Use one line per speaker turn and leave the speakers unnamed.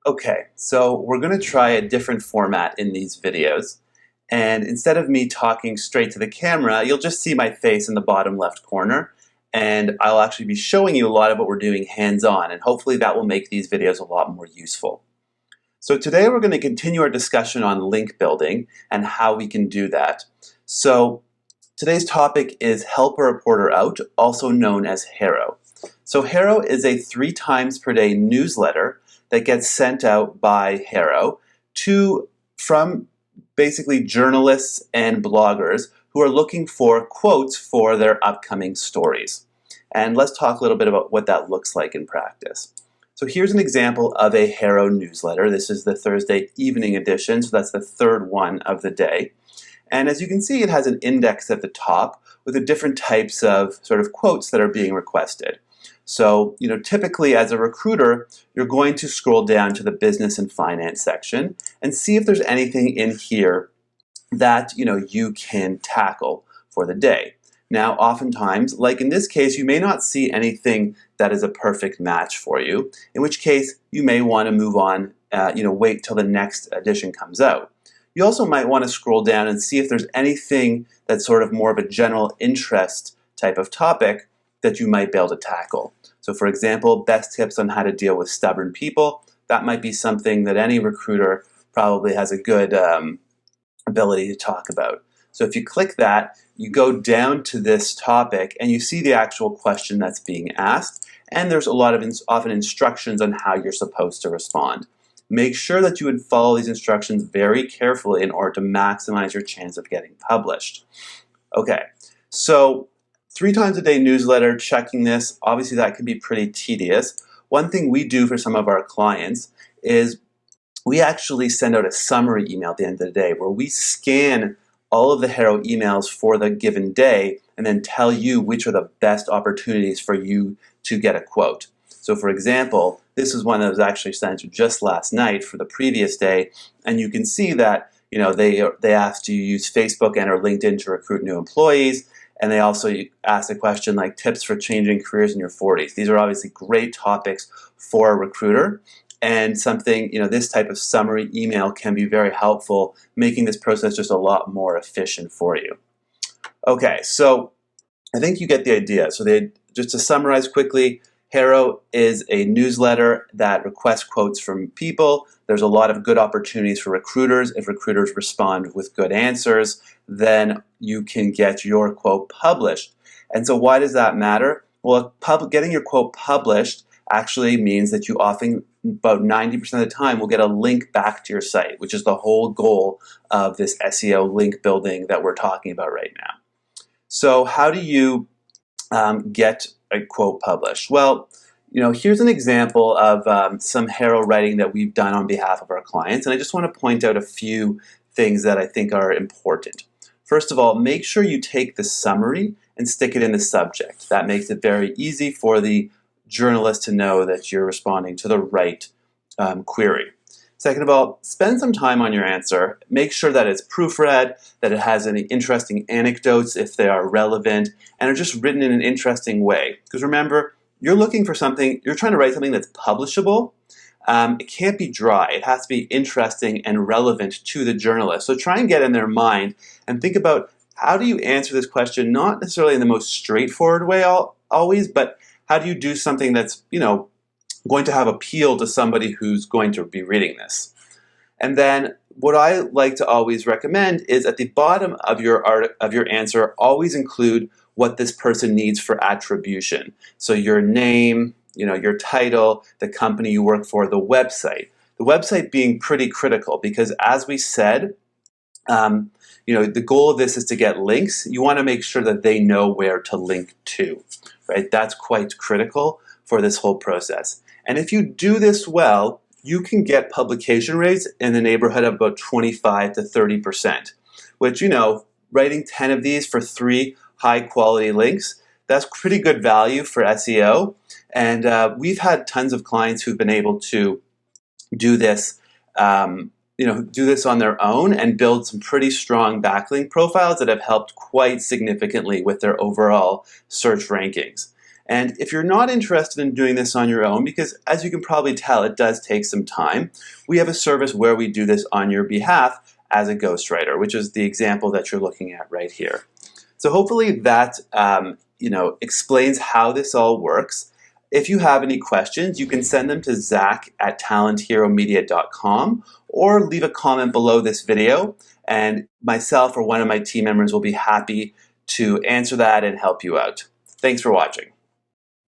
Okay, so we're going to try a different format in these videos. And instead of me talking straight to the camera, you'll just see my face in the bottom left corner. And I'll actually be showing you a lot of what we're doing hands-on, and hopefully that will make these videos a lot more useful. So today we're going to continue our discussion on link building and how we can do that. So today's topic is Help a Reporter Out, also known as HARO. So HARO is a 3 times per day newsletter that gets sent out by HARO from basically journalists and bloggers who are looking for quotes for their upcoming stories. And let's talk a little bit about what that looks like in practice. So here's an example of a HARO newsletter. This is the Thursday evening edition, so that's the third one of the day. And as you can see, it has an index at the top with the different types of sort of quotes that are being requested. So, typically as a recruiter, you're going to scroll down to the business and finance section and see if there's anything in here that, you can tackle for the day. Now, oftentimes, like in this case, you may not see anything that is a perfect match for you, in which case you may want to move on, wait till the next edition comes out. You also might want to scroll down and see if there's anything that's sort of more of a general interest type of topic that you might be able to tackle. So for example, best tips on how to deal with stubborn people. That might be something that any recruiter probably has a good ability to talk about. So if you click that, you go down to this topic and you see the actual question that's being asked, and there's a lot of often instructions on how you're supposed to respond. Make sure that you would follow these instructions very carefully in order to maximize your chance of getting published. Okay, so 3 times a day newsletter, checking this, obviously that can be pretty tedious. One thing we do for some of our clients is we actually send out a summary email at the end of the day where we scan all of the HARO emails for the given day and then tell you which are the best opportunities for you to get a quote. So for example, this is one that was actually sent just last night for the previous day, and you can see that they asked you to use Facebook and or LinkedIn to recruit new employees. And they also ask a question like tips for changing careers in your 40s. These are obviously great topics for a recruiter, and something, this type of summary email can be very helpful, making this process just a lot more efficient for you. Okay, so I think you get the idea. So just to summarize quickly, HARO is a newsletter that requests quotes from people. There's a lot of good opportunities for recruiters. If recruiters respond with good answers, then you can get your quote published. And so why does that matter? Well, getting your quote published actually means that you often, about 90% of the time, will get a link back to your site, which is the whole goal of this SEO link building that we're talking about right now. So how do you get a quote published? Well, here's an example of some HARO writing that we've done on behalf of our clients, and I just want to point out a few things that I think are important. First of all, make sure you take the summary and stick it in the subject. That makes it very easy for the journalist to know that you're responding to the right query. Second of all, spend some time on your answer. Make sure that it's proofread, that it has any interesting anecdotes if they are relevant, and are just written in an interesting way. Because remember, you're looking for something, you're trying to write something that's publishable. It can't be dry. It has to be interesting and relevant to the journalist. So try and get in their mind and think about how do you answer this question, not necessarily in the most straightforward way always, but how do you do something that's, going to have appeal to somebody who's going to be reading this. And then what I like to always recommend is at the bottom of your answer, always include what this person needs for attribution. So your name, your title, the company you work for, the website. The website being pretty critical because as we said, the goal of this is to get links. You want to make sure that they know where to link to, right? That's quite critical for this whole process. And if you do this well, you can get publication rates in the neighborhood of about 25 to 30%, which, writing 10 of these for 3 high quality links, that's pretty good value for SEO. And we've had tons of clients who've been able to do this, do this on their own and build some pretty strong backlink profiles that have helped quite significantly with their overall search rankings. And if you're not interested in doing this on your own, because as you can probably tell, it does take some time, we have a service where we do this on your behalf as a ghostwriter, which is the example that you're looking at right here. So hopefully that explains how this all works. If you have any questions, you can send them to zach@talentheromedia.com or leave a comment below this video, and myself or one of my team members will be happy to answer that and help you out. Thanks for watching.